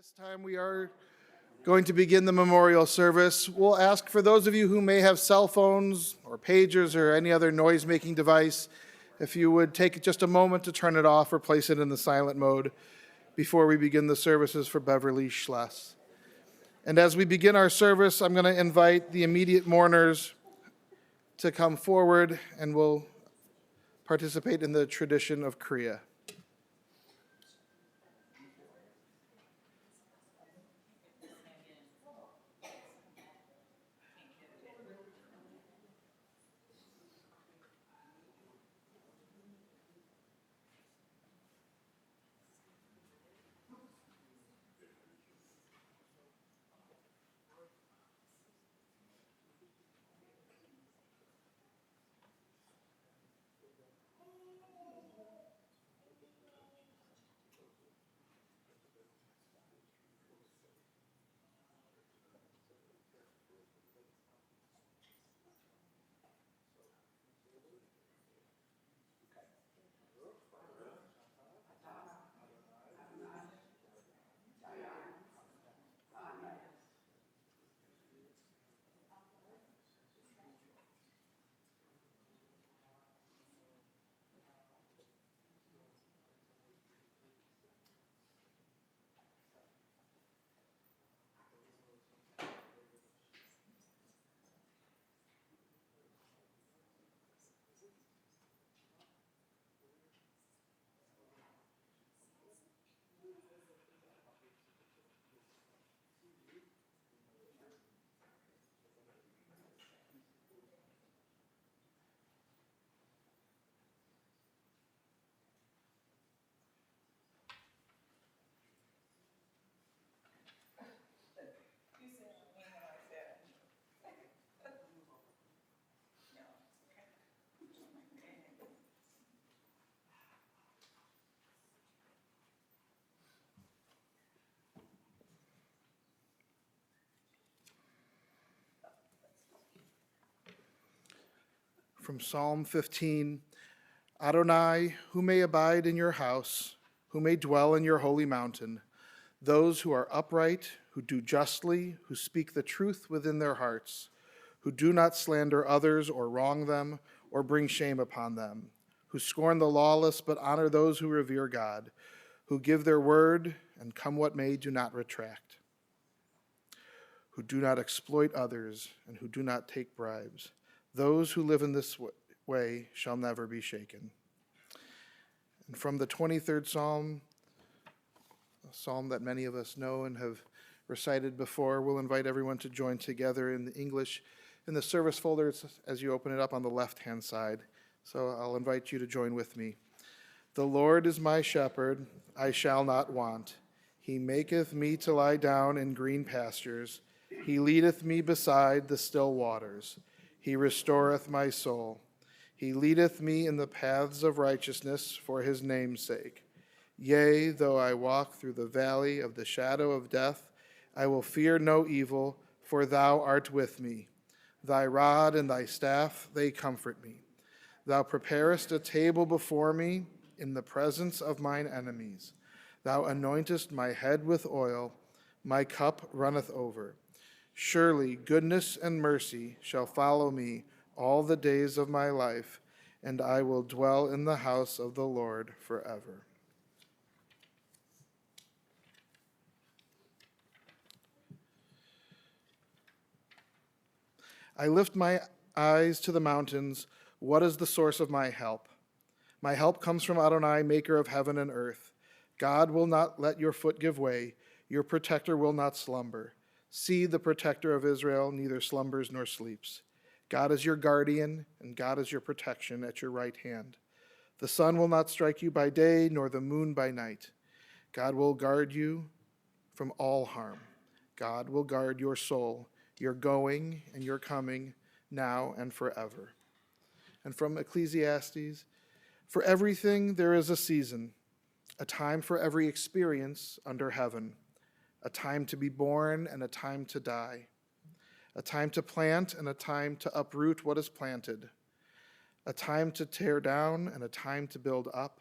this time we are going to begin the memorial service. We'll ask for those of you who may have cell phones or pagers or any other noise-making device, if you would take just a moment to turn it off or place it in the silent mode before we begin the services for Beverly Shless. And as we begin our service, I'm going to invite the immediate mourners to come forward and we'll participate in the tradition of Kriya. From Psalm 15, Adonai, who may abide in your house, who may dwell in your holy mountain, those who are upright, who do justly, who speak the truth within their hearts, who do not slander others or wrong them or bring shame upon them, who scorn the lawless but honor those who revere God, who give their word and come what may do not retract, who do not exploit others and who do not take bribes. Those who live in this way shall never be shaken. And from the 23rd Psalm, a psalm that many of us know and have recited before, we'll invite everyone to join together in the English in the service folder as you open it up on the left-hand side. So I'll invite you to join with me. The Lord is my shepherd, I shall not want. He maketh me to lie down in green pastures. He leadeth me beside the still waters. He restoreth my soul. He leadeth me in the paths of righteousness for his name's sake. Yea, though I walk through the valley of the shadow of death, I will fear no evil, for thou art with me. Thy rod and thy staff, they comfort me. Thou preparest a table before me in the presence of mine enemies. Thou anointest my head with oil, my cup runneth over. Surely goodness and mercy shall follow me all the days of my life, and I will dwell in the house of the Lord forever. I lift my eyes to the mountains. What is the source of my help? My help comes from Adonai, maker of heaven and earth. God will not let your foot give way. Your protector will not slumber. See, the protector of Israel neither slumbers nor sleeps. God is your guardian, and God is your protection at your right hand. The sun will not strike you by day, nor the moon by night. God will guard you from all harm. God will guard your soul, your going and your coming, now and forever. And from Ecclesiastes, for everything there is a season, a time for every experience under heaven. A time to be born and a time to die, a time to plant and a time to uproot what is planted, a time to tear down and a time to build up,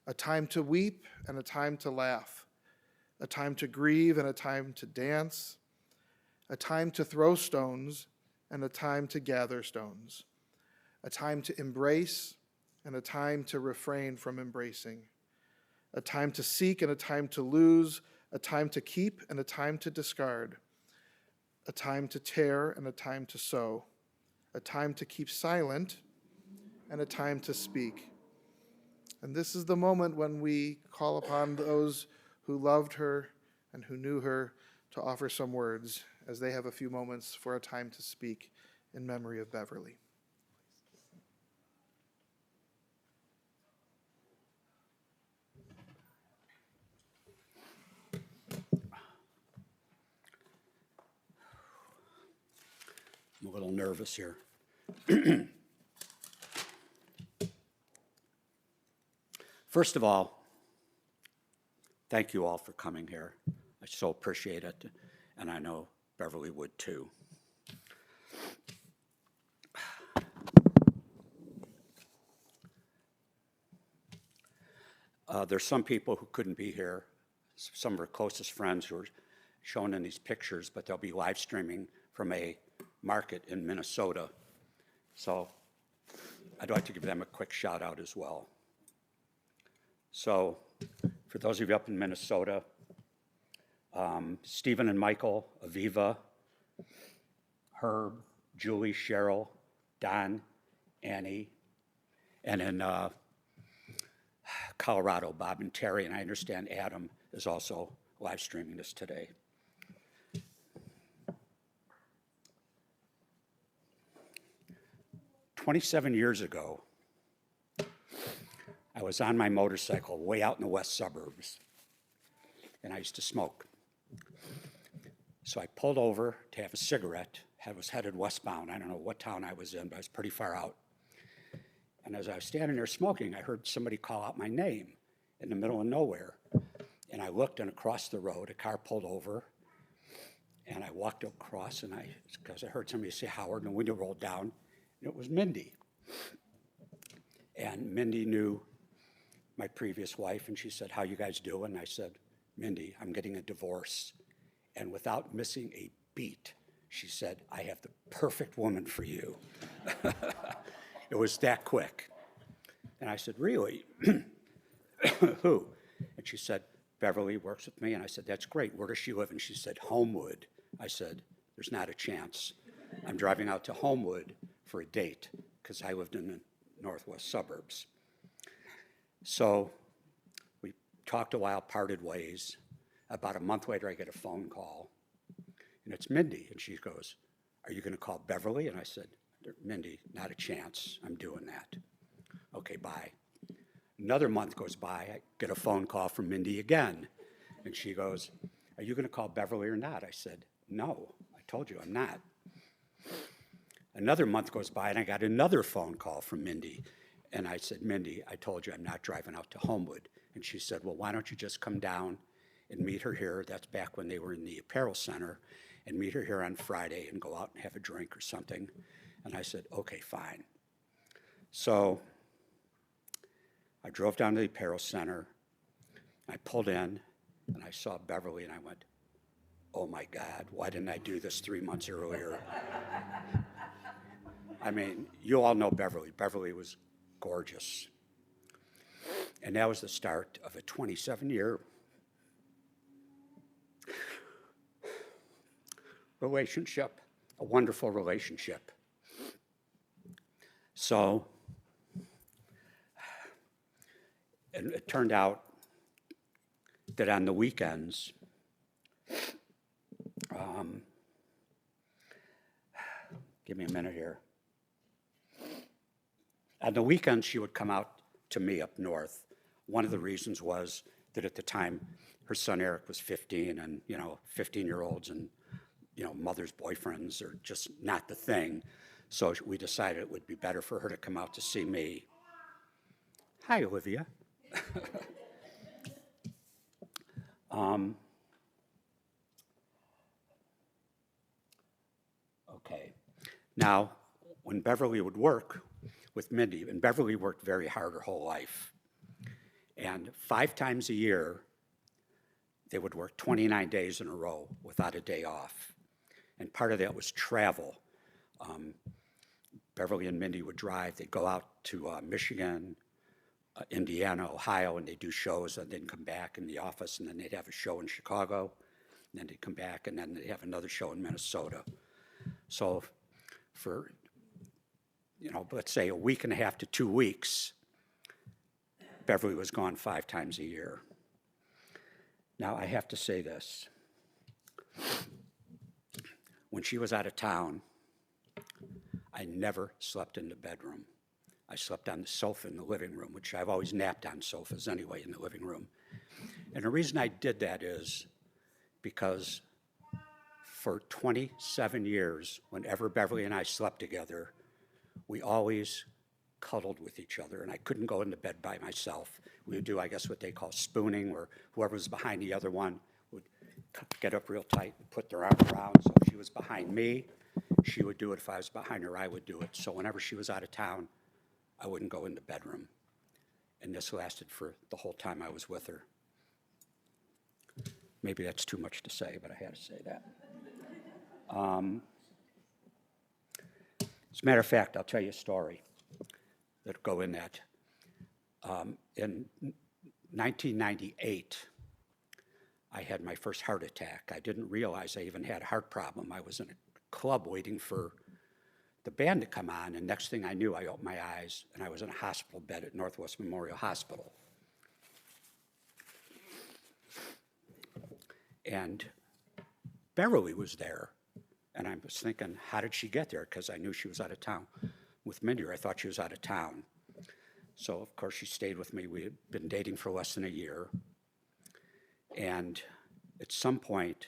a time to weep and a time to laugh, a time to grieve and a time to dance, a time to throw stones and a time to gather stones, a time to embrace and a time to refrain from embracing, a time to seek and a time to lose, a time to keep and a time to discard, a time to tear and a time to sow, a time to keep silent and a time to speak. And this is the moment when we call upon those who loved her and who knew her to offer some words as they have a few moments for a time to speak in memory of Beverly. I'm a little nervous here. First of all, thank you all for coming here. I so appreciate it, and I know Beverly would too. There's some people who couldn't be here, some of her closest friends who are shown in these pictures, but they'll be live streaming from a market in Minnesota. So I'd like to give them a quick shout out as well. So for those of you up in Minnesota, Stephen and Michael, Aviva, Herb, Julie, Cheryl, Don, Annie, and in Colorado, Bob and Terry, and I understand Adam is also live streaming this today. "27 years ago, I was on my motorcycle way out in the west suburbs, and I used to smoke. So I pulled over to have a cigarette. I was headed westbound. I don't know what town I was in, but I was pretty far out. And as I was standing there smoking, I heard somebody call out my name in the middle of nowhere. And I looked, and across the road, a car pulled over. And I walked across, and because I heard somebody say Howard, and the window rolled down, and it was Mindy. And Mindy knew my previous wife, and she said, "How you guys doing?" And I said, "Mindy, I'm getting a divorce." And without missing a beat, she said, "I have the perfect woman for you." It was that quick. And I said, "Really?" "Who?" And she said, "Beverly works with me." And I said, "That's great. Where does she live?" And she said, "Homewood." I said, "There's not a chance. I'm driving out to Homewood for a date because I lived in the northwest suburbs." So we talked a while, parted ways. About a month later, I get a phone call, and it's Mindy. And she goes, "Are you going to call Beverly?" And I said, "Mindy, not a chance. I'm doing that." "Okay, bye." Another month goes by. I get a phone call from Mindy again. And she goes, "Are you going to call Beverly or not?" I said, "No, I told you I'm not." Another month goes by, and I got another phone call from Mindy. And I said, "Mindy, I told you I'm not driving out to Homewood." And she said, "Well, why don't you just come down and meet her here?" That's back when they were in the apparel center. "And meet her here on Friday and go out and have a drink or something." And I said, "Okay, fine." So I drove down to the apparel center. I pulled in, and I saw Beverly, and I went, "Oh my God, why didn't I do this 3 months earlier?" I mean, you all know Beverly. Beverly was gorgeous. And that was the start of a 27-year relationship, a wonderful relationship. So, and it turned out that on the weekends, give me a minute here. On the weekends, she would come out to me up north. One of the reasons was that at the time, her son Eric was 15, and 15-year-olds and mother's boyfriends are just not the thing. So we decided it would be better for her to come out to see me. Hi, Olivia. Okay. Now, when Beverly would work with Mindy, and Beverly worked very hard her whole life, and 5 times a year, they would work 29 days in a row without a day off. And part of that was travel. Beverly and Mindy would drive. They'd go out to Michigan, Indiana, Ohio, and they'd do shows, and then come back in the office, and then they'd have a show in Chicago, and then they'd come back, and then they'd have another show in Minnesota. So for, let's say a week and a half to 2 weeks, Beverly was gone 5 times a year. Now, I have to say this. When she was out of town, I never slept in the bedroom. I slept on the sofa in the living room, which I've always napped on sofas anyway in the living room. And the reason I did that is because for 27 years, whenever Beverly and I slept together, we always cuddled with each other, and I couldn't go into bed by myself. We would do, I guess, what they call spooning, where whoever was behind the other one would get up real tight and put their arm around. So if she was behind me, she would do it. If I was behind her, I would do it. So whenever she was out of town, I wouldn't go in the bedroom. And this lasted for the whole time I was with her. Maybe that's too much to say, but I had to say that. As a matter of fact, I'll tell you a story that'll go in that. In 1998, I had my first heart attack. I didn't realize I even had a heart problem. I was in a club waiting for the band to come on, and next thing I knew, I opened my eyes, and I was in a hospital bed at Northwest Memorial Hospital. And Beverly was there, and I was thinking, how did she get there? Because I knew she was out of town. With Mindy, I thought she was out of town. So, of course, she stayed with me. We had been dating for less than a year. And at some point,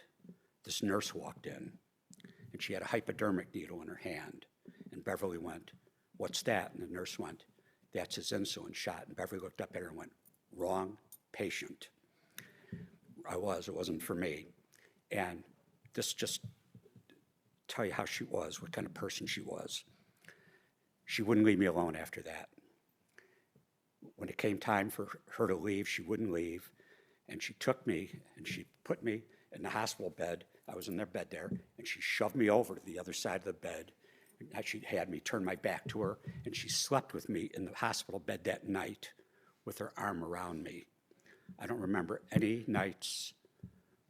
this nurse walked in, and she had a hypodermic needle in her hand. And Beverly went, "What's that?" And the nurse went, "That's his insulin shot." And Beverly looked up at her and went, "Wrong patient." It wasn't for me. And this just tell you how she was, what kind of person she was. She wouldn't leave me alone after that. When it came time for her to leave, she wouldn't leave. And she took me and she put me in the hospital bed. I was in their bed there, and she shoved me over to the other side of the bed. And she had me turn my back to her, and she slept with me in the hospital bed that night with her arm around me. I don't remember any nights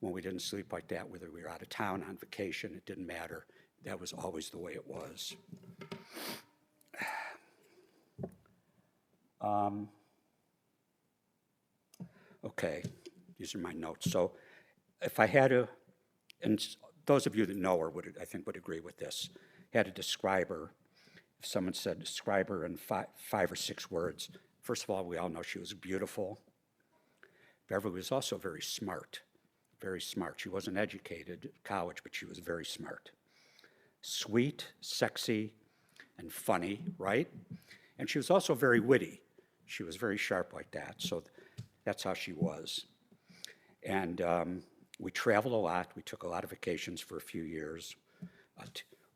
when we didn't sleep like that, whether we were out of town, on vacation, it didn't matter. That was always the way it was. Okay, these are my notes. So if I had to, and those of you that know her would, I think, would agree with this, had to describe her, if someone said describe her in five or six words, first of all, we all know she was beautiful. Beverly was also very smart, very smart. She wasn't educated at college, but she was very smart. Sweet, sexy, and funny, right? And she was also very witty. She was very sharp like that, so that's how she was. And we traveled a lot. We took a lot of vacations for a few years,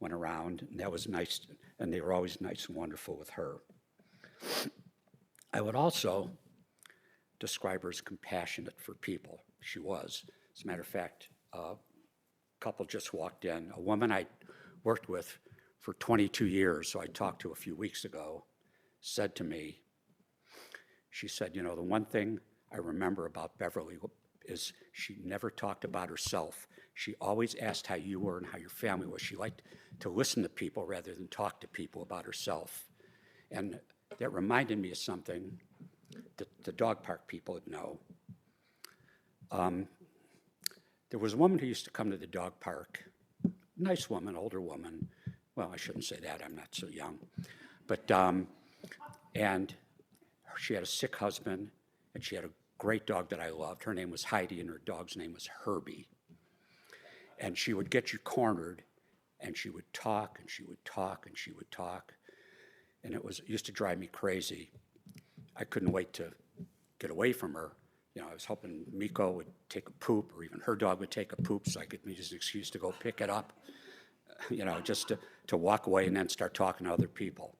went around, and that was nice, and they were always nice and wonderful with her. I would also describe her as compassionate for people. She was. As a matter of fact, a couple just walked in. A woman I worked with for 22 years, so I talked to a few weeks ago, said to me, she said, the one thing I remember about Beverly is she never talked about herself. She always asked how you were and how your family was. She liked to listen to people rather than talk to people about herself. And that reminded me of something that the dog park people would know. There was a woman who used to come to the dog park, nice woman, older woman. Well, I shouldn't say that, I'm not so young. But, and she had a sick husband, and she had a great dog that I loved. Her name was Heidi, and her dog's name was Herbie. And she would get you cornered, and she would talk, and she would talk, and she would talk. And it used to drive me crazy. I couldn't wait to get away from her. I was hoping Miko would take a poop, or even her dog would take a poop, so I could use an excuse to go pick it up, just to walk away and then start talking to other people.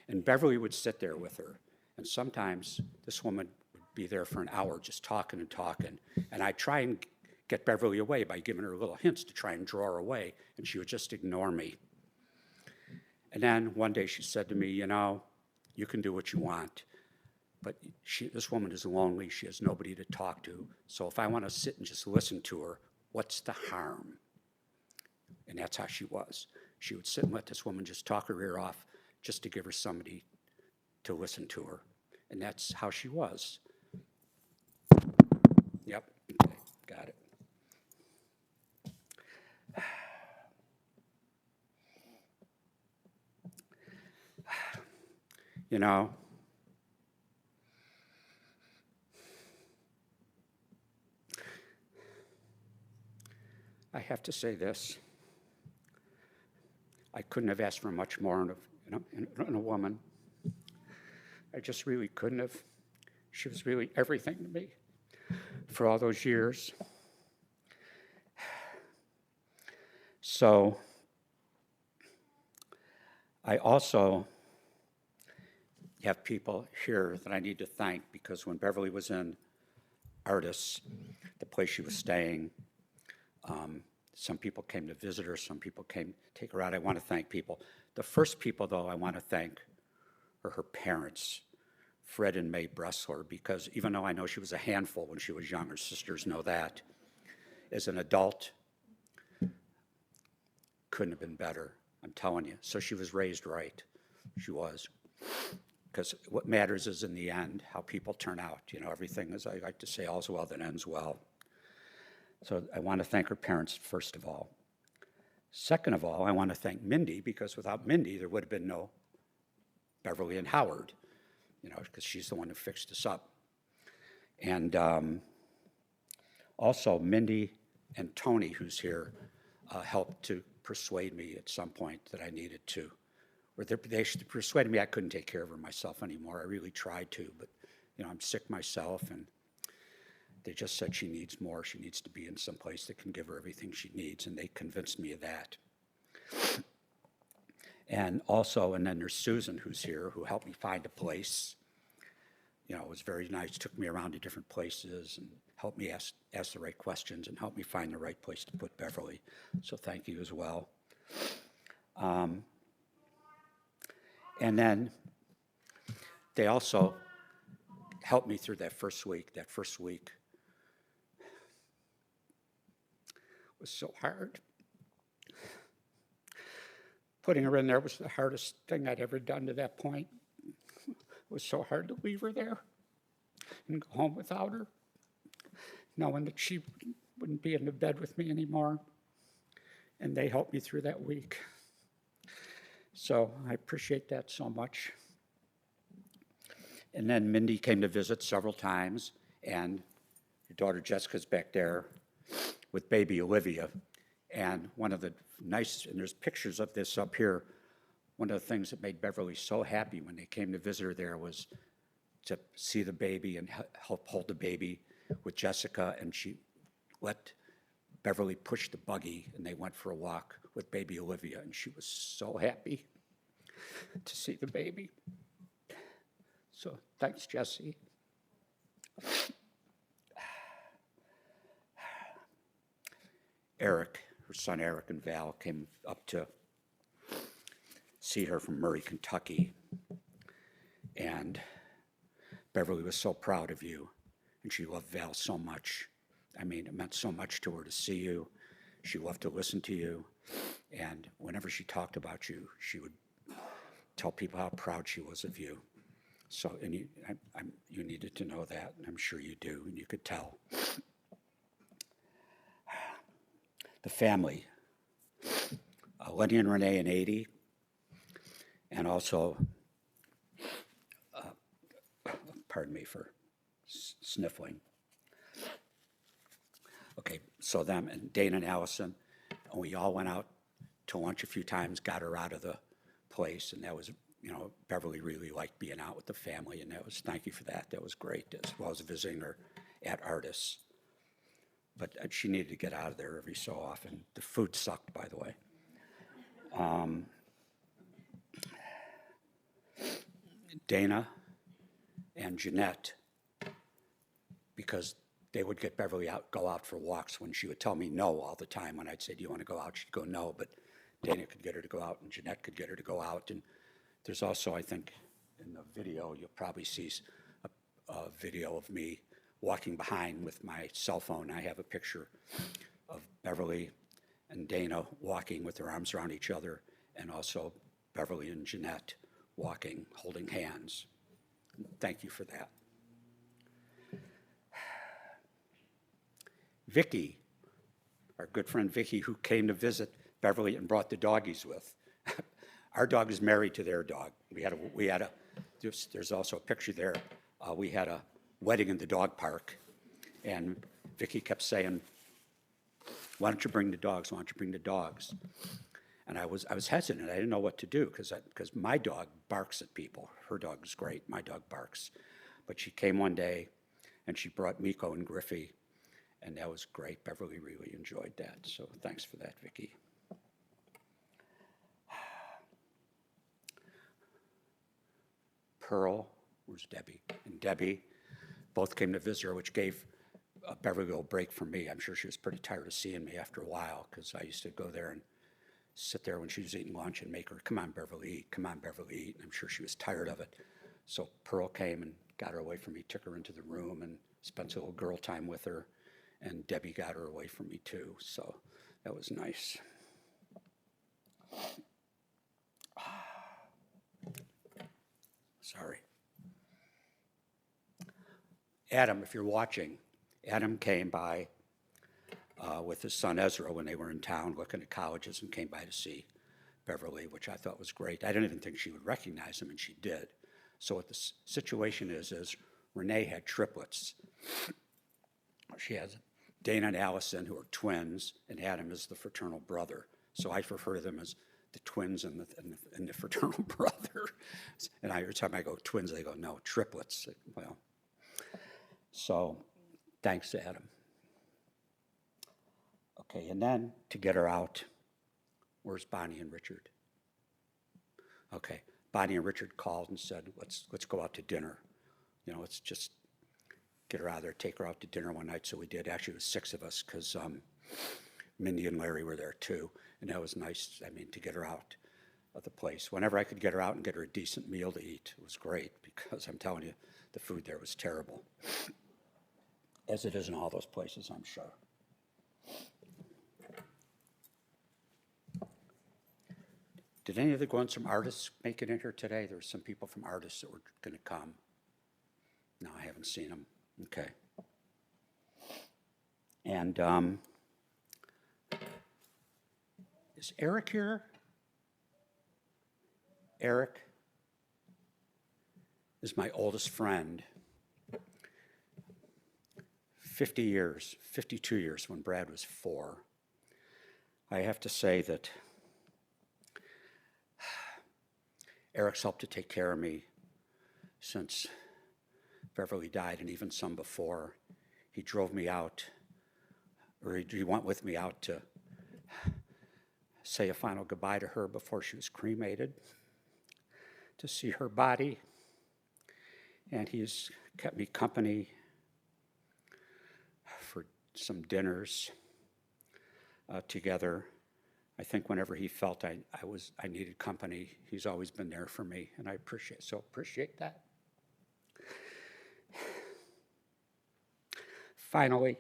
And Beverly would sit there with her, and sometimes this woman would be there for an hour just talking and talking. And I try and get Beverly away by giving her little hints to try and draw her away, and she would just ignore me. And then one day she said to me, you know, you can do what you want, but this woman is lonely. She has nobody to talk to. So if I want to sit and just listen to her, what's the harm? And that's how she was. She would sit and let this woman just talk her ear off just to give her somebody to listen to her. And that's how she was. Yep, okay, got it. You know, I have to say this. I couldn't have asked for much more in a woman. I just really couldn't have. She was really everything to me for all those years. So I also have people here that I need to thank, because when Beverly was in Artis, the place she was staying, some people came to visit her, some people came to take her out. I want to thank people. The first people, though, I want to thank are her parents, Fred and May Bresler, because even though I know she was a handful when she was young, her sisters know that, as an adult, couldn't have been better, I'm telling you. So she was raised right. She was. Because what matters is, in the end, how people turn out. You know, everything, as I like to say, all's well that ends well. So I want to thank her parents, first of all. Second of all, I want to thank Mindy, because without Mindy, there would have been no Beverly and Howard, you know, because she's the one who fixed us up. And also, Mindy and Tony, who's here, helped to persuade me at some point that I needed to. Or they persuaded me I couldn't take care of her myself anymore. I really tried to, but, you know, I'm sick myself, and they just said she needs more. She needs to be in some place that can give her everything she needs, and they convinced me of that. And also, and then there's Susan, who's here, who helped me find a place. You know, it was very nice, took me around to different places and helped me ask the right questions and helped me find the right place to put Beverly. So thank you as well. And then they also helped me through that first week. That first week was so hard. Putting her in there was the hardest thing I'd ever done to that point. It was so hard to leave her there and go home without her, knowing that she wouldn't be in the bed with me anymore. And they helped me through that week. So I appreciate that so much. And then Mindy came to visit several times, and your daughter Jessica's back there with baby Olivia. And one of the nice, and there's pictures of this up here, one of the things that made Beverly so happy when they came to visit her there was to see the baby and help hold the baby with Jessica, and she let Beverly push the buggy, and they went for a walk with baby Olivia, and she was so happy to see the baby. So thanks, Jesse. Eric, her son Eric and Val came up to see her from Murray, Kentucky. And Beverly was so proud of you, and she loved Val so much. I mean, it meant so much to her to see you. She loved to listen to you. And whenever she talked about you, she would tell people how proud she was of you. So, and you needed to know that, and I'm sure you do, and you could tell. The family, Lenny and Renee and 80, and also, pardon me for sniffling. Okay, so them and Dana and Allison, and we all went out to lunch a few times, got her out of the place, and that was, you know, Beverly really liked being out with the family, and that was, thank you for that. That was great, as well as visiting her at Artis. But she needed to get out of there every so often. The food sucked, by the way. Dana and Jeanette because they would get Beverly out, go out for walks when she would tell me no all the time. When I'd say, do you want to go out? She'd go, no, but Dana could get her to go out and Jeanette could get her to go out. And there's also, I think, in the video, you'll probably see a video of me walking behind with my cell phone. I have a picture of Beverly and Dana walking with their arms around each other, and also Beverly and Jeanette walking, holding hands. Thank you for that. Vicky, our good friend Vicky, who came to visit Beverly and brought the doggies with. Our dog is married to their dog. There's also a picture there. We had a wedding in the dog park, and Vicky kept saying, why don't you bring the dogs? Why don't you bring the dogs? And I was hesitant. I didn't know what to do because my dog barks at people. Her dog is great. My dog barks. But she came one day, and she brought Miko and Griffey, and that was great. Beverly really enjoyed that. So thanks for that, Vicky. Pearl, where's Debbie? And Debbie both came to visit her, which gave Beverly a little break from me. I'm sure she was pretty tired of seeing me after a while because I used to go there and sit there when she was eating lunch and make her, come on, Beverly, eat. Come on, Beverly, eat. And I'm sure she was tired of it. So Pearl came and got her away from me, took her into the room and spent a little girl time with her. And Debbie got her away from me too. So that was nice. Sorry. Adam, if you're watching, Adam came by with his son Ezra when they were in town looking at colleges and came by to see Beverly, which I thought was great. I didn't even think she would recognize him, and she did. So what the situation is Renee had triplets. She has Dana and Allison, who are twins, and Adam is the fraternal brother. So I refer to them as the twins and the fraternal brother. And every time I go twins, they go, no, triplets. Well, so thanks to Adam. Okay, and then to get her out, where's Bonnie and Richard? Okay, Bonnie and Richard called and said, let's go out to dinner. You know, let's just get her out of there, take her out to dinner one night. So we did. Actually, it was 6 of us because Mindy and Larry were there too. And that was nice, to get her out of the place. Whenever I could get her out and get her a decent meal to eat, it was great because I'm telling you, the food there was terrible. As it is in all those places, I'm sure. Did any of the ones from Artists make it in here today? There were some people from Artists that were going to come. No, I haven't seen them. Okay. And is Eric here? Eric is my oldest friend. 50 years, 52 years when Brad was 4. I have to say that Eric's helped to take care of me since Beverly died, and even some before. He drove me out, or he went with me out to say a final goodbye to her before she was cremated, to see her body. And he's kept me company for some dinners together. I think whenever he felt I needed company, he's always been there for me, and I appreciate that. Finally,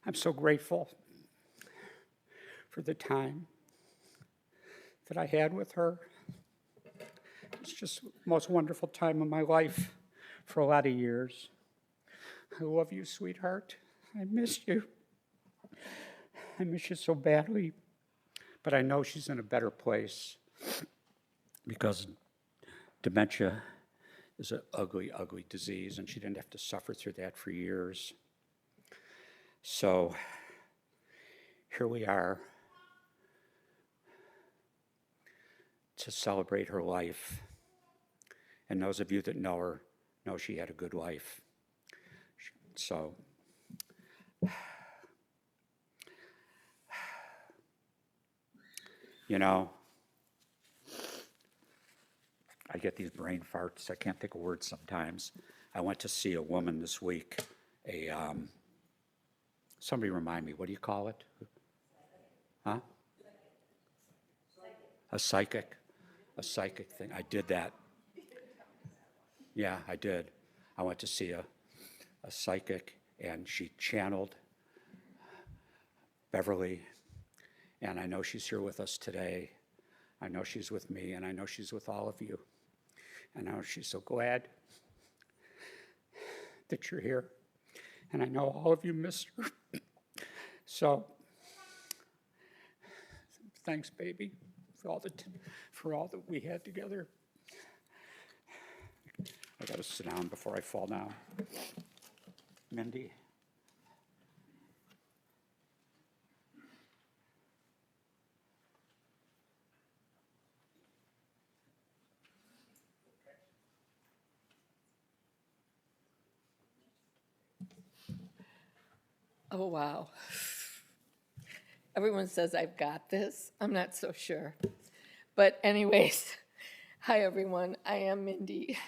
I'm so grateful for the time that I had with her. It's just the most wonderful time of my life for a lot of years. I love you, sweetheart. I miss you. I miss you so badly. But I know she's in a better place because dementia is an ugly, ugly disease, and she didn't have to suffer through that for years. So here we are to celebrate her life. And those of you that know her know she had a good life. So I get these brain farts. I can't think of words sometimes. I went to see a woman this week, somebody remind me, what do you call it? Huh? A psychic thing. I did that. Yeah, I did. I went to see a psychic, and she channeled Beverly, and I know she's here with us today. I know she's with me, and I know she's with all of you. And I know she's so glad that you're here, and I know all of you miss her. So, thanks, baby, for all that we had together. I gotta sit down before I fall down. Mindy. Oh, wow. Everyone says I've got this. I'm not so sure. But anyways, hi everyone, I am Mindy.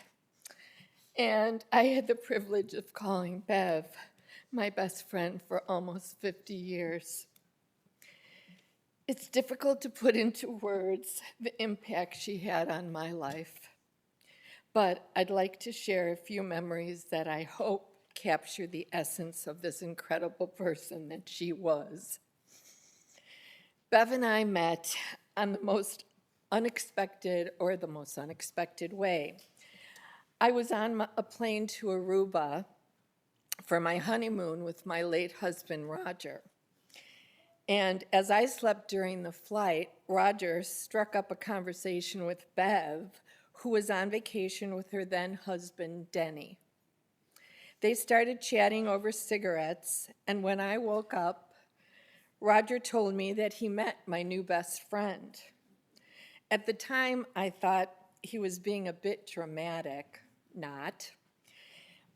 And I had the privilege of calling Bev my best friend for almost 50 years. It's difficult to put into words the impact she had on my life. But I'd like to share a few memories that I hope capture the essence of this incredible person that she was. Bev and I met on the most unexpected way. I was on a plane to Aruba for my honeymoon with my late husband, Roger. And as I slept during the flight, Roger struck up a conversation with Bev, who was on vacation with her then husband, Denny. They started chatting over cigarettes, and when I woke up, Roger told me that he met my new best friend. At the time, I thought he was being a bit dramatic, not,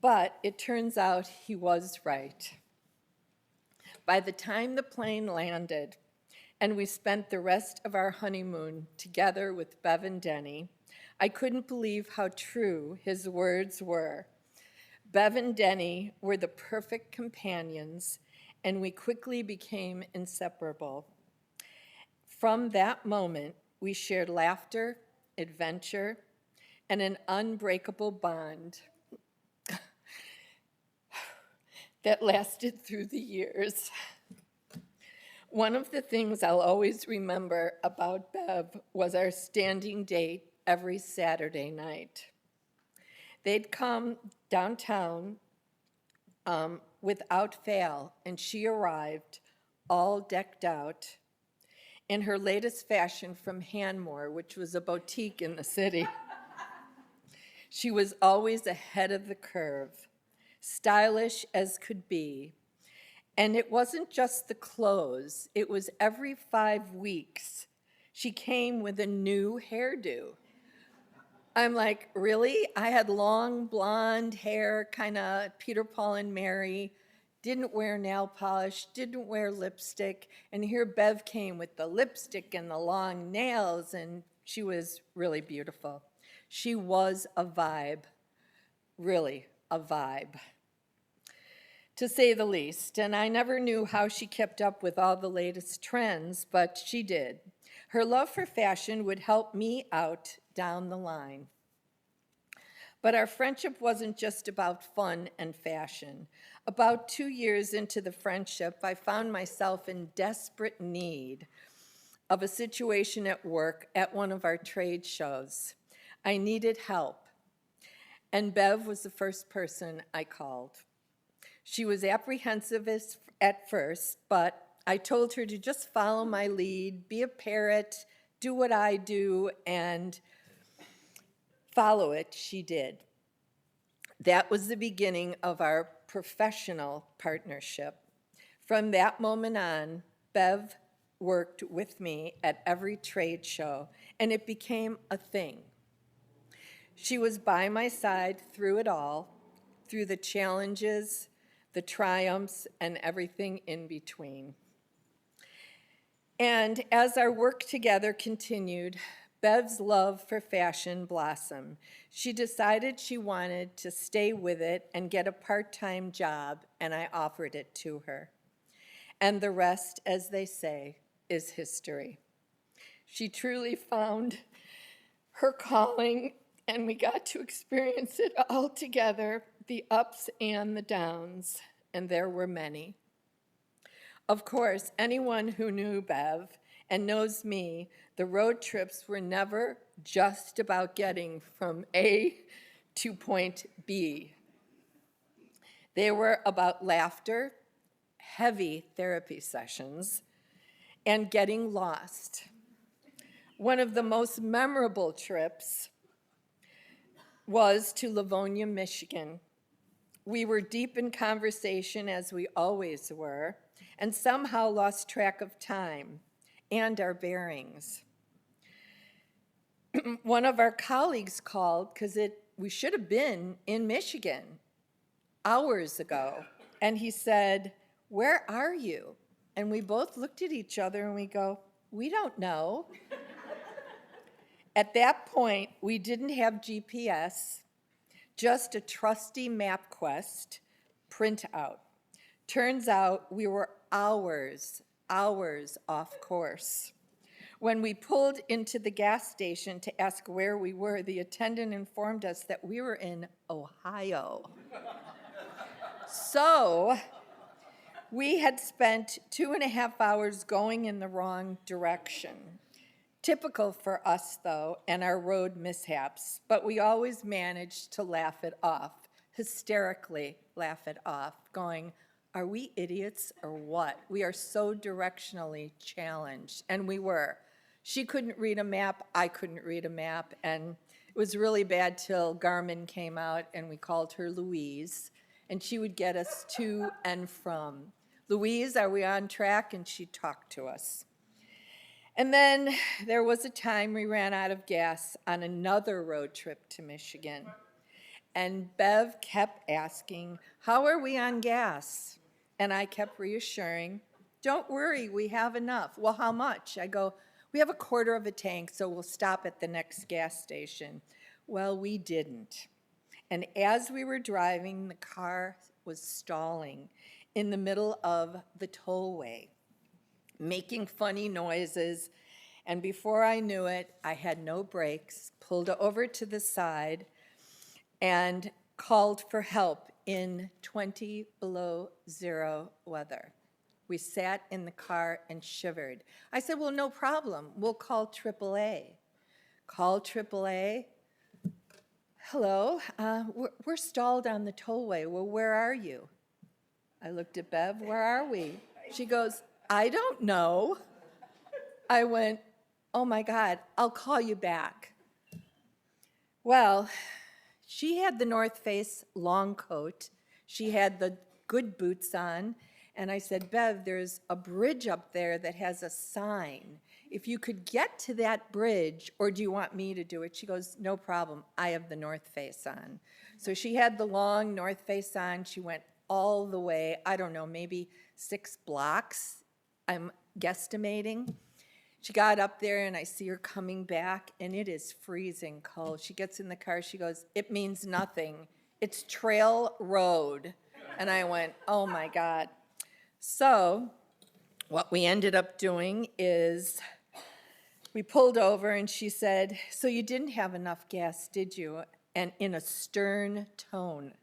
but it turns out he was right. By the time the plane landed and we spent the rest of our honeymoon together with Bev and Denny, I couldn't believe how true his words were. Bev and Denny were the perfect companions, and we quickly became inseparable. From that moment, we shared laughter, adventure, and an unbreakable bond that lasted through the years. One of the things I'll always remember about Bev was our standing date every Saturday night. They'd come downtown without fail, and she arrived all decked out in her latest fashion from Hanmore, which was a boutique in the city. She was always ahead of the curve, stylish as could be. And it wasn't just the clothes, it was every 5 weeks she came with a new hairdo. I'm like, really? I had long blonde hair, kind of Peter, Paul, and Mary, didn't wear nail polish, didn't wear lipstick, and here Bev came with the lipstick and the long nails, and she was really beautiful. She was a vibe, really a vibe, to say the least, and I never knew how she kept up with all the latest trends, but she did. Her love for fashion would help me out down the line. But our friendship wasn't just about fun and fashion. About 2 years into the friendship, I found myself in desperate need of a situation at work at one of our trade shows. I needed help, and Bev was the first person I called. She was apprehensive at first, but I told her to just follow my lead, be a parrot, do what I do, and follow it. She did. That was the beginning of our professional partnership. From that moment on, Bev worked with me at every trade show, and it became a thing. She was by my side through it all, through the challenges, the triumphs, and everything in between. And as our work together continued, Bev's love for fashion blossomed. She decided she wanted to stay with it and get a part-time job, and I offered it to her. And the rest, as they say, is history. She truly found her calling, and we got to experience it all together, the ups and the downs, and there were many. Of course, anyone who knew Bev and knows me, the road trips were never just about getting from A to point B. They were about laughter, heavy therapy sessions, and getting lost. One of the most memorable trips was to Livonia, Michigan. We were deep in conversation, as we always were, and somehow lost track of time and our bearings. One of our colleagues called because we should have been in Michigan hours ago, and he said, "Where are you?" And we both looked at each other and we go, "We don't know." At that point, we didn't have GPS, just a trusty MapQuest printout. Turns out we were hours off course. When we pulled into the gas station to ask where we were, the attendant informed us that we were in Ohio. So we had spent 2.5 hours going in the wrong direction. Typical for us, though, and our road mishaps, but we always managed to laugh it off, hysterically laugh it off, going, "Are we idiots or what? We are so directionally challenged," and we were. She couldn't read a map, I couldn't read a map, and it was really bad till Garmin came out and we called her Louise, and she would get us to and from. "Louise, are we on track?" And she'd talk to us. And then there was a time we ran out of gas on another road trip to Michigan. And Bev kept asking, "How are we on gas?" And I kept reassuring, "Don't worry, we have enough." "Well, how much?" I go, "We have 1/4 of a tank, so we'll stop at the next gas station." Well, we didn't. And as we were driving, the car was stalling in the middle of the tollway, making funny noises, and before I knew it, I had no brakes, pulled over to the side, and called for help in 20 below zero weather. We sat in the car and shivered. I said, "Well, no problem, we'll call AAA." Call AAA. "Hello, we're stalled on the tollway." "Well, where are you?" I looked at Bev, "Where are we?" She goes, "I don't know." I went, "Oh my God, I'll call you back." Well, she had the North Face long coat. She had the good boots on. And I said, "Bev, there's a bridge up there that has a sign. If you could get to that bridge, or do you want me to do it?" She goes, "No problem, I have the North Face on." So she had the long North Face on. She went all the way, I don't know, maybe 6 blocks, I'm guesstimating. She got up there and I see her coming back and it is freezing cold. She gets in the car, she goes, "It means nothing. It's trail road." And I went, oh my God. So what we ended up doing is we pulled over and she said, "So you didn't have enough gas, did you?" And in a stern tone.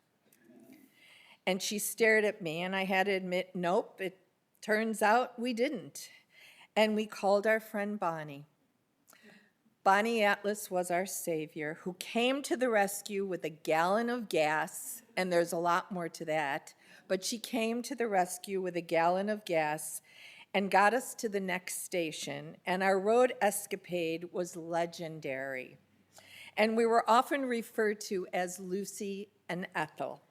And she stared at me and I had to admit, nope, it turns out we didn't. And we called our friend Bonnie. Bonnie Atlas was our savior, who came to the rescue with a gallon of gas, and there's a lot more to that, but she came to the rescue with a gallon of gas and got us to the next station, and our road escapade was legendary. And we were often referred to as Lucy and Ethel.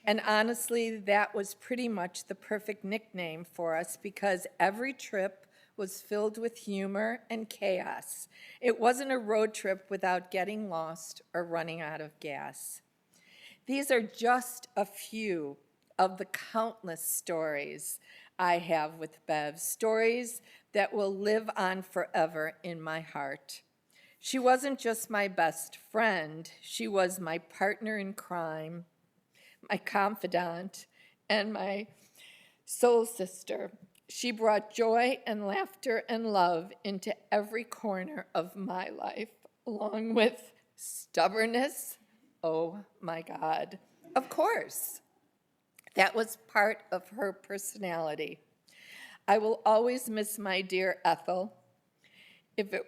And honestly, that was pretty much the perfect nickname for us because every trip was filled with humor and chaos. It wasn't a road trip without getting lost or running out of gas. These are just a few of the countless stories I have with Bev, stories that will live on forever in my heart. She wasn't just my best friend, she was my partner in crime, my confidant, and my soul sister. She brought joy and laughter and love into every corner of my life, along with stubbornness. Oh my God. Of course, that was part of her personality. I will always miss my dear Ethel. If it,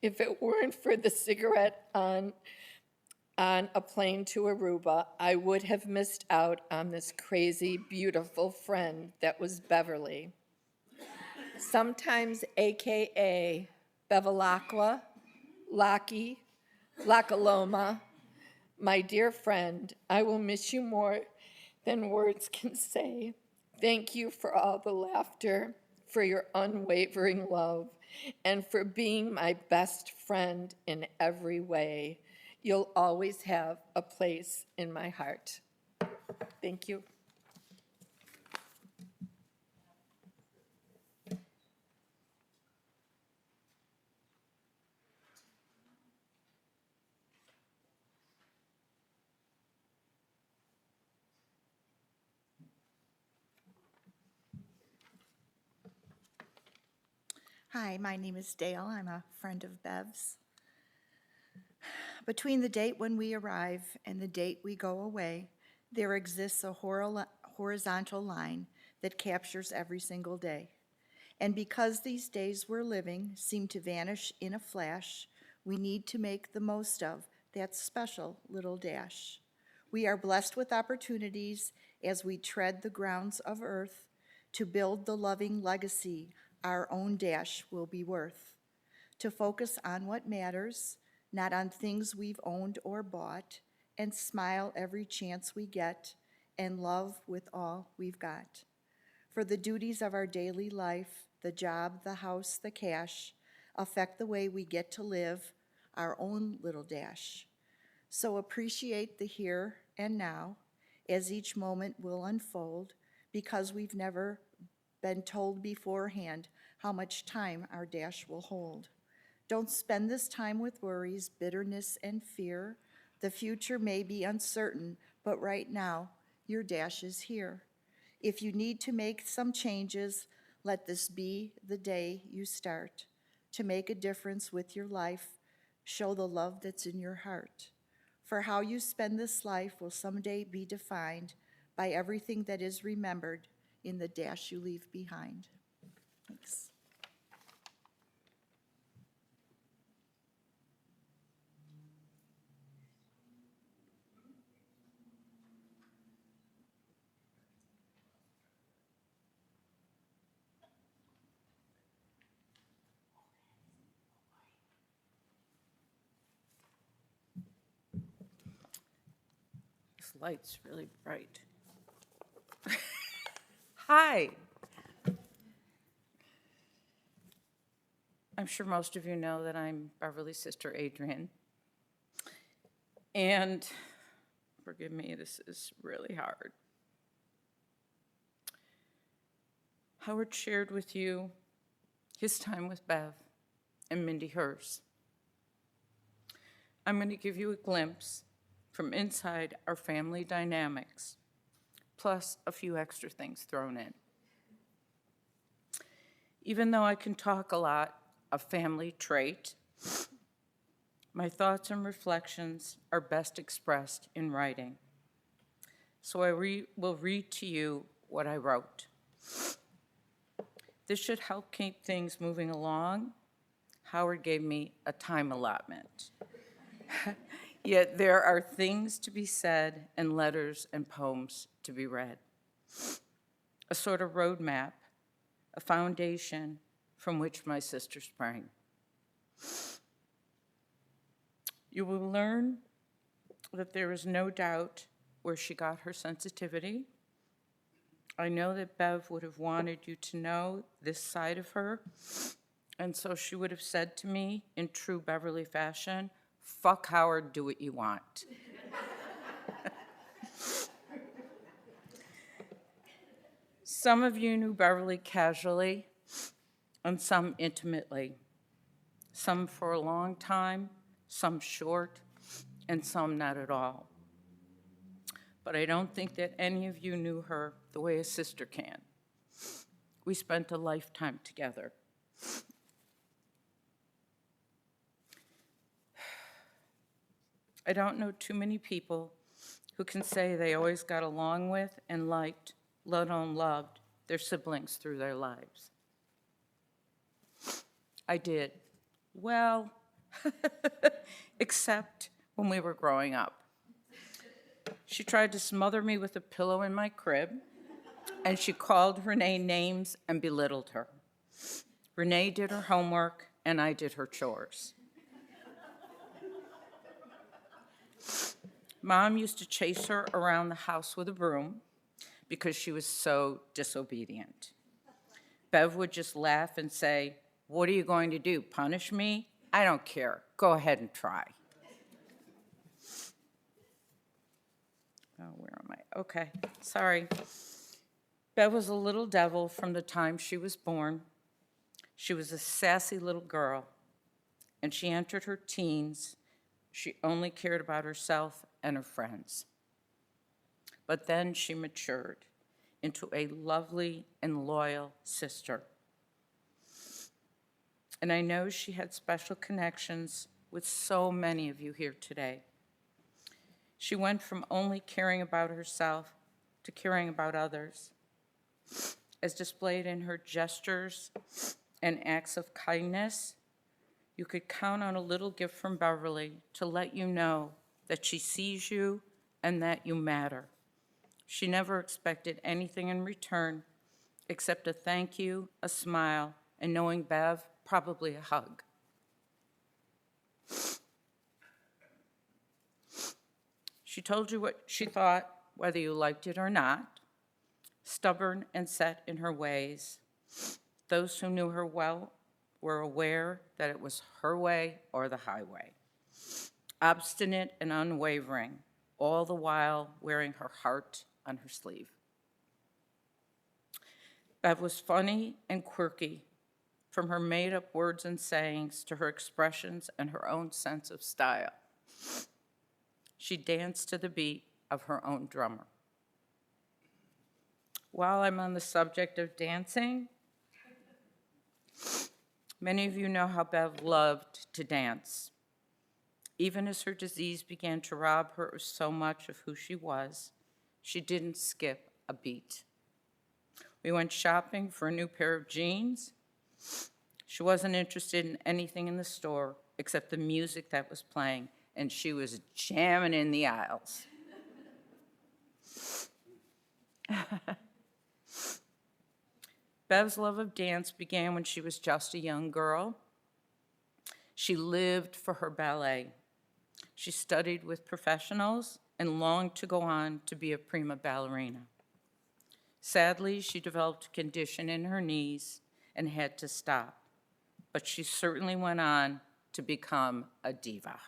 if it weren't for the cigarette on a plane to Aruba, I would have missed out on this crazy, beautiful friend that was Beverly. Sometimes AKA Bevilacqua, Laki, Lacaloma, my dear friend, I will miss you more than words can say. Thank you for all the laughter, for your unwavering love, and for being my best friend in every way. You'll always have a place in my heart. Thank you. Hi, my name is Dale. I'm a friend of Bev's. Between the date when we arrive and the date we go away, there exists a horizontal line that captures every single day. And because these days we're living seem to vanish in a flash, we need to make the most of that special little dash. We are blessed with opportunities as we tread the grounds of earth to build the loving legacy our own dash will be worth. To focus on what matters, not on things we've owned or bought, and smile every chance we get, and love with all we've got. For the duties of our daily life, the job, the house, the cash, affect the way we get to live our own little dash. So appreciate the here and now as each moment will unfold, because we've never been told beforehand how much time our dash will hold. Don't spend this time with worries, bitterness, and fear. The future may be uncertain, but right now, your dash is here. If you need to make some changes, let this be the day you start. To make a difference with your life, show the love that's in your heart. For how you spend this life will someday be defined by everything that is remembered in the dash you leave behind. Thanks. This light's really bright. Hi. I'm sure most of you know that I'm Beverly's sister, Adrienne. And forgive me, this is really hard. Howard shared with you his time with Bev and Mindy hers. I'm going to give you a glimpse from inside our family dynamics, plus a few extra things thrown in. Even though I can talk a lot, a family trait, my thoughts and reflections are best expressed in writing. So I will read to you what I wrote. This should help keep things moving along. Howard gave me a time allotment. Yet there are things to be said and letters and poems to be read. A sort of roadmap, a foundation from which my sister sprang. You will learn that there is no doubt where she got her sensitivity. I know that Bev would have wanted you to know this side of her, and so she would have said to me in true Beverly fashion, "Fuck Howard, do what you want." Some of you knew Beverly casually, and some intimately. some for a long time, some short, and some not at all. But I don't think that any of you knew her the way a sister can. We spent a lifetime together. I don't know too many people who can say they always got along with and liked, let alone loved, their siblings through their lives. I did. Well, except when we were growing up. She tried to smother me with a pillow in my crib, and she called Renee names and belittled her. Renee did her homework, and I did her chores. Mom used to chase her around the house with a broom because she was so disobedient. Bev would just laugh and say, "What are you going to do, punish me? I don't care. Go ahead and try." Oh, where am I? Okay, sorry. Bev was a little devil from the time she was born. She was a sassy little girl, and she entered her teens. She only cared about herself and her friends. But then she matured into a lovely and loyal sister. And I know she had special connections with so many of you here today. She went from only caring about herself to caring about others, as displayed in her gestures and acts of kindness. You could count on a little gift from Beverly to let you know that she sees you and that you matter. She never expected anything in return except a thank you, a smile, and knowing Bev, probably a hug. She told you what she thought, whether you liked it or not, stubborn and set in her ways. Those who knew her well were aware that it was her way or the highway. Obstinate and unwavering, all the while wearing her heart on her sleeve. Bev was funny and quirky, from her made-up words and sayings to her expressions and her own sense of style. She danced to the beat of her own drummer. While I'm on the subject of dancing, many of you know how Bev loved to dance. Even as her disease began to rob her of so much of who she was, she didn't skip a beat. We went shopping for a new pair of jeans. She wasn't interested in anything in the store except the music that was playing, and she was jamming in the aisles. Bev's love of dance began when she was just a young girl. She lived for her ballet. She studied with professionals and longed to go on to be a prima ballerina. Sadly, she developed a condition in her knees and had to stop, but she certainly went on to become a diva.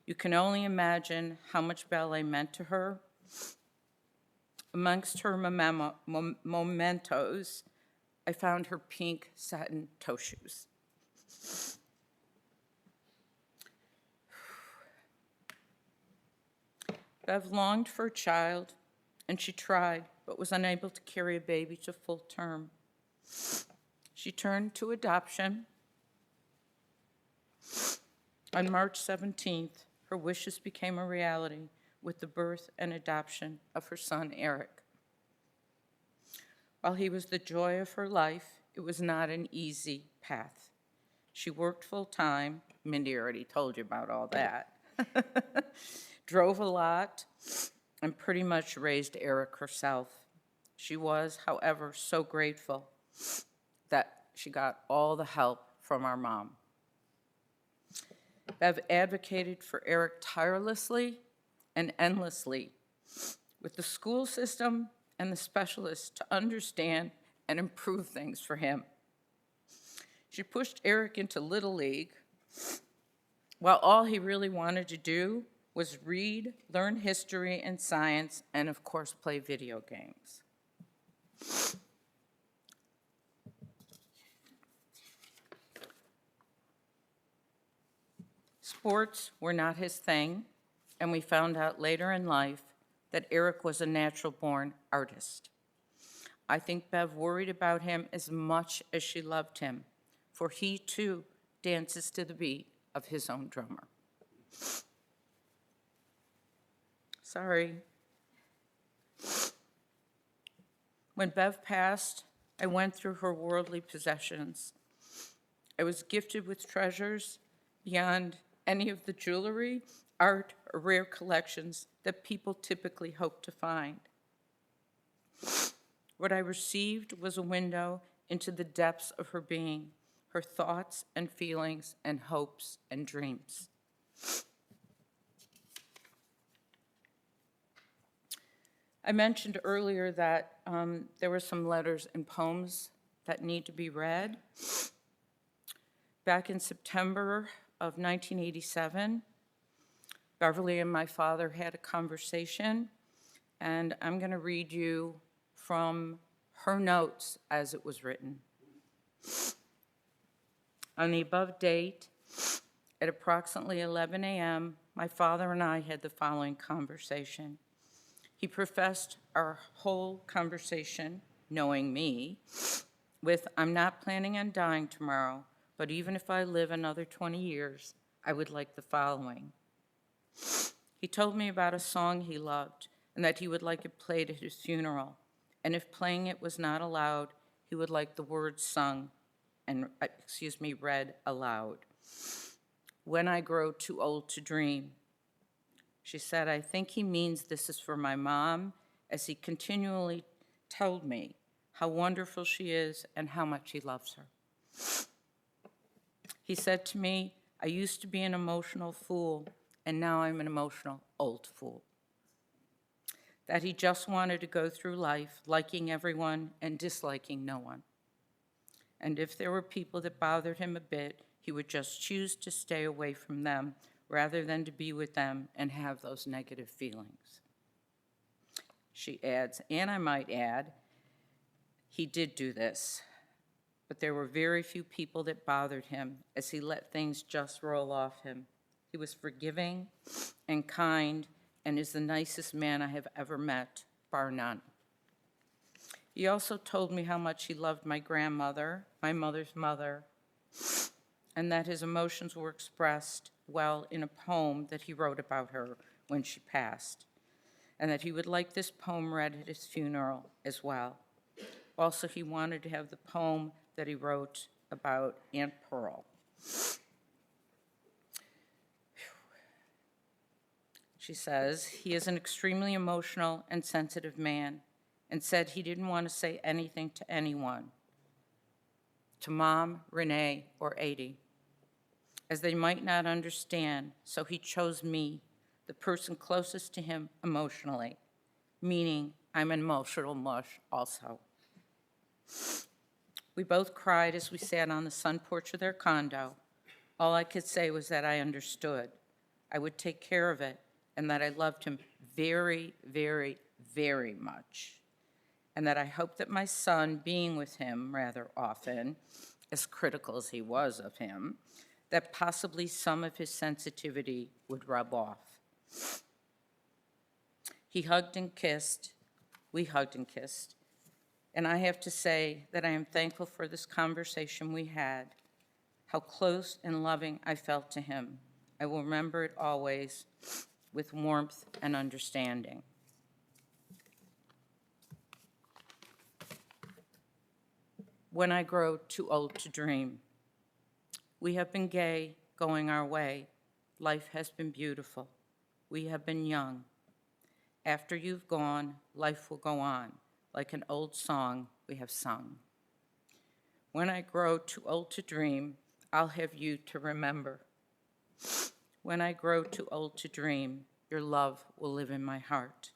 You can only imagine how much ballet meant to her. Amongst her mementos, I found her pink satin toe shoes. Bev longed for a child, and she tried, but was unable to carry a baby to full term. She turned to adoption. On March 17th, her wishes became a reality with the birth and adoption of her son, Eric. While he was the joy of her life, it was not an easy path. She worked full-time. Mindy already told you about all that. Drove a lot, and pretty much raised Eric herself. She was, however, so grateful that she got all the help from our mom. Bev advocated for Eric tirelessly and endlessly with the school system and the specialists to understand and improve things for him. She pushed Eric into Little League, while all he really wanted to do was read, learn history and science, and of course, play video games. Sports were not his thing, and we found out later in life that Eric was a natural-born artist. I think Bev worried about him as much as she loved him, for he too dances to the beat of his own drummer. Sorry. When Bev passed, I went through her worldly possessions. I was gifted with treasures beyond any of the jewelry, art, or rare collections that people typically hope to find. What I received was a window into the depths of her being, her thoughts and feelings and hopes and dreams. I mentioned earlier that there were some letters and poems that need to be read. Back in September of 1987, Beverly and my father had a conversation, and I'm going to read you from her notes as it was written. On the above date, at approximately 11 a.m., my father and I had the following conversation. He prefaced our whole conversation, knowing me, with, "I'm not planning on dying tomorrow, but even if I live another 20 years, I would like the following." He told me about a song he loved and that he would like it played at his funeral. And if playing it was not allowed, he would like the words sung and, read aloud. "When I grow too old to dream." She said, "I think he means this is for my mom, as he continually told me how wonderful she is and how much he loves her." He said to me, "I used to be an emotional fool, and now I'm an emotional old fool." That he just wanted to go through life liking everyone and disliking no one. And if there were people that bothered him a bit, he would just choose to stay away from them rather than to be with them and have those negative feelings. She adds, and I might add, he did do this, but there were very few people that bothered him as he let things just roll off him. He was forgiving and kind and is the nicest man I have ever met, bar none. He also told me how much he loved my grandmother, my mother's mother, and that his emotions were expressed well in a poem that he wrote about her when she passed, and that he would like this poem read at his funeral as well. Also, he wanted to have the poem that he wrote about Aunt Pearl. She says, "He is an extremely emotional and sensitive man, and said he didn't want to say anything to anyone, to Mom, Renee, or Adie, as they might not understand, so he chose me, the person closest to him emotionally, meaning I'm an emotional mush also." We both cried as we sat on the sun porch of their condo. All I could say was that I understood, I would take care of it, and that I loved him very, very, very much, and that I hoped that my son being with him rather often, as critical as he was of him, that possibly some of his sensitivity would rub off. He hugged and kissed, we hugged and kissed, and I have to say that I am thankful for this conversation we had, how close and loving I felt to him. I will remember it always with warmth and understanding. When I grow too old to dream. We have been gay, going our way. Life has been beautiful. We have been young. After you've gone, life will go on, like an old song we have sung. When I grow too old to dream, I'll have you to remember. When I grow too old to dream, your love will live in my heart.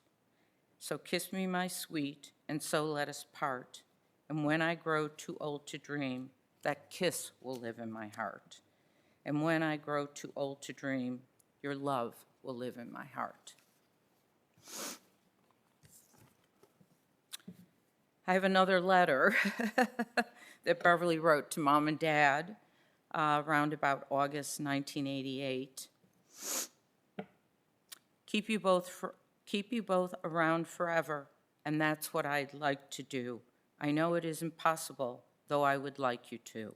So kiss me, my sweet, and so let us part. And when I grow too old to dream, that kiss will live in my heart. And when I grow too old to dream, your love will live in my heart. I have another letter that Beverly wrote to Mom and Dad around about August 1988. Keep you both around forever, and that's what I'd like to do. I know it isn't possible, though I would like you to.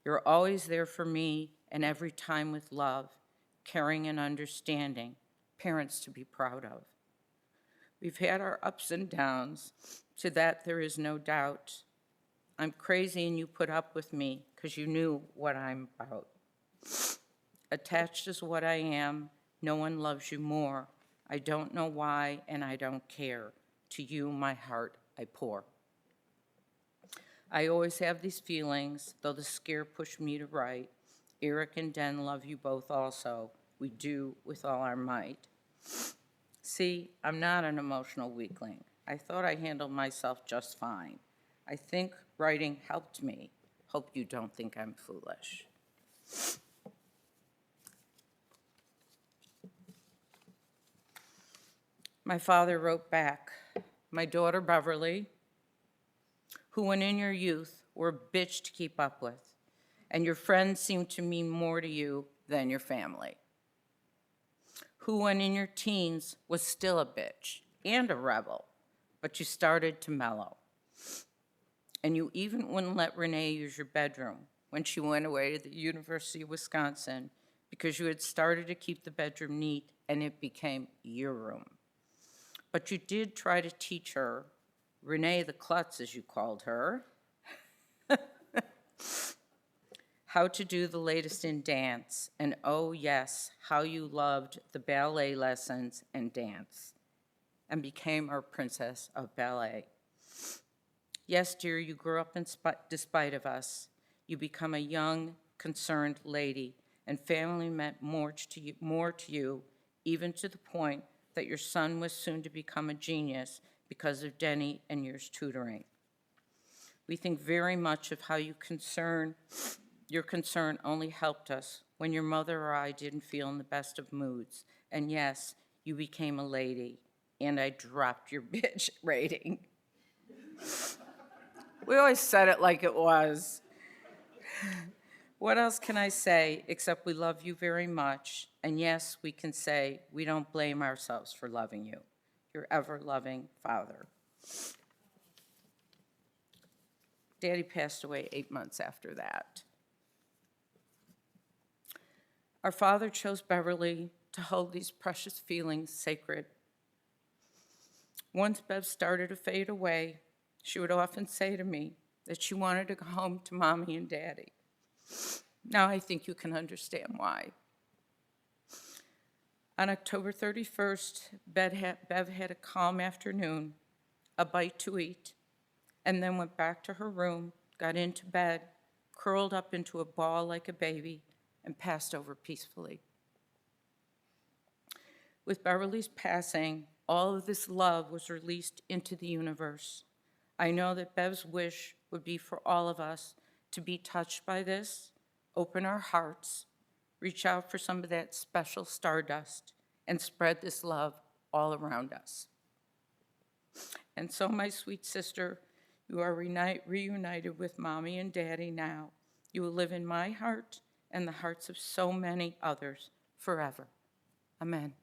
You're always there for me, and every time with love, caring and understanding, parents to be proud of. We've had our ups and downs, to that there is no doubt. I'm crazy and you put up with me because you knew what I'm about. Attached is what I am. No one loves you more. I don't know why and I don't care. To you, my heart I pour. I always have these feelings, though the scare pushed me to write. Eric and Den love you both also. We do with all our might. See, I'm not an emotional weakling. I thought I handled myself just fine. I think writing helped me. Hope you don't think I'm foolish. My father wrote back, my daughter Beverly, who when in your youth were a bitch to keep up with, and your friends seemed to mean more to you than your family. Who when in your teens was still a bitch and a rebel, but you started to mellow. And you even wouldn't let Renee use your bedroom when she went away to the University of Wisconsin because you had started to keep the bedroom neat and it became your room. But you did try to teach her, Renee the klutz as you called her, how to do the latest in dance, and oh yes, how you loved the ballet lessons and dance, and became our princess of ballet. Yes, dear, you grew up in despite of us. You become a young, concerned lady, and family meant more to you, even to the point that your son was soon to become a genius because of Denny and yours tutoring. We think very much of how your concern only helped us when your mother or I didn't feel in the best of moods. And yes, you became a lady, and I dropped your bitch rating. We always said it like it was. What else can I say except we love you very much, and yes, we can say we don't blame ourselves for loving you. Your ever-loving father. Daddy passed away 8 months after that. Our father chose Beverly to hold these precious feelings sacred. Once Bev started to fade away, she would often say to me that she wanted to go home to Mommy and Daddy. Now I think you can understand why. On October 31st, Bev had a calm afternoon, a bite to eat, and then went back to her room, got into bed, curled up into a ball like a baby, and passed over peacefully. With Beverly's passing, all of this love was released into the universe. I know that Bev's wish would be for all of us to be touched by this, open our hearts, reach out for some of that special stardust, and spread this love all around us. And so, my sweet sister, you are reunited with Mommy and Daddy now. You will live in my heart and the hearts of so many others forever. Amen.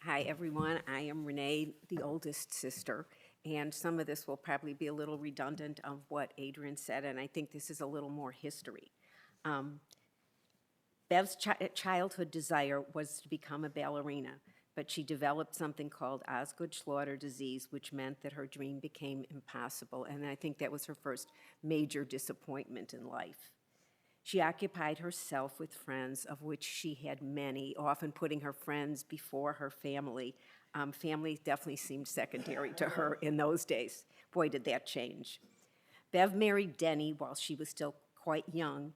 Hi, everyone. I am Renee, the oldest sister, and some of this will probably be a little redundant of what Adrian said, and I think this is a little more history. Bev's childhood desire was to become a ballerina, but she developed something called Osgood-Schlatter disease, which meant that her dream became impossible, and I think that was her first major disappointment in life. She occupied herself with friends, of which she had many, often putting her friends before her family. Family definitely seemed secondary to her in those days. Boy, did that change. Bev married Denny while she was still quite young,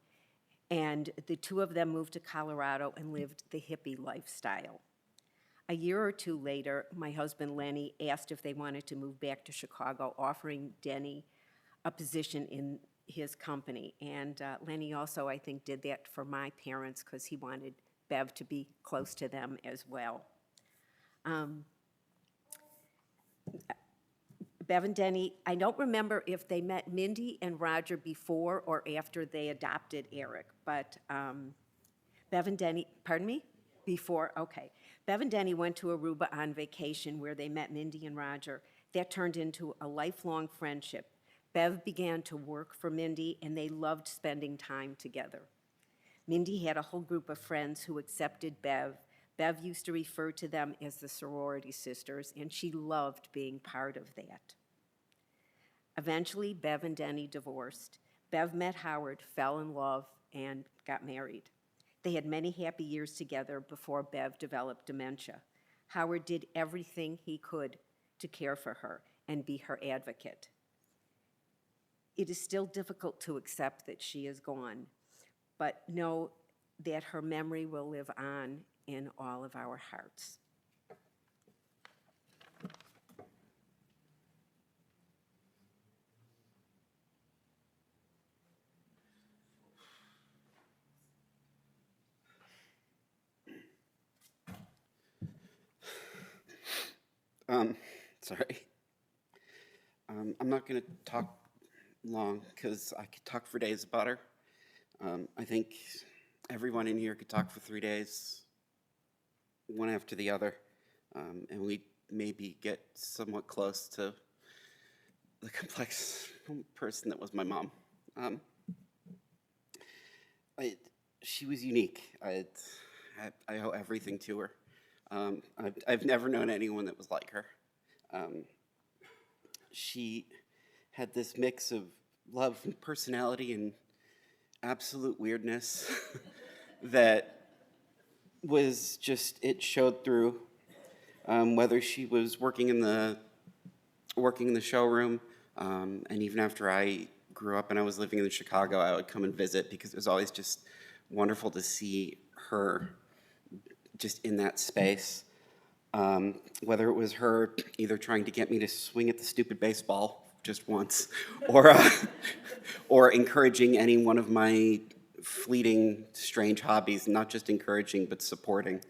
and the two of them moved to Colorado and lived the hippie lifestyle. A year or two later, my husband Lenny asked if they wanted to move back to Chicago, offering Denny a position in his company. And Lenny also, I think, did that for my parents because he wanted Bev to be close to them as well. Bev and Denny, I don't remember if they met Mindy and Roger before or after they adopted Eric, but Bev and Denny, pardon me? Before, okay. Bev and Denny went to Aruba on vacation where they met Mindy and Roger. That turned into a lifelong friendship. Bev began to work for Mindy, and they loved spending time together. Mindy had a whole group of friends who accepted Bev. Bev used to refer to them as the sorority sisters, and she loved being part of that. Eventually, Bev and Denny divorced. Bev met Howard, fell in love, and got married. They had many happy years together before Bev developed dementia. Howard did everything he could to care for her and be her advocate. It is still difficult to accept that she is gone, but know that her memory will live on in all of our hearts. Sorry. I'm not going to talk long because I could talk for days about her. I think everyone in here could talk for 3 days, one after the other, and we'd maybe get somewhat close to the complex person that was my mom. She was unique. I owe everything to her. I've never known anyone that was like her. She had this mix of love and personality and absolute weirdness that was just, it showed through. Whether she was working in the showroom, and even after I grew up and I was living in Chicago, I would come and visit because it was always just wonderful to see her just in that space. Whether it was her either trying to get me to swing at the stupid baseball just once, or encouraging any one of my fleeting, strange hobbies, not just encouraging, but supporting.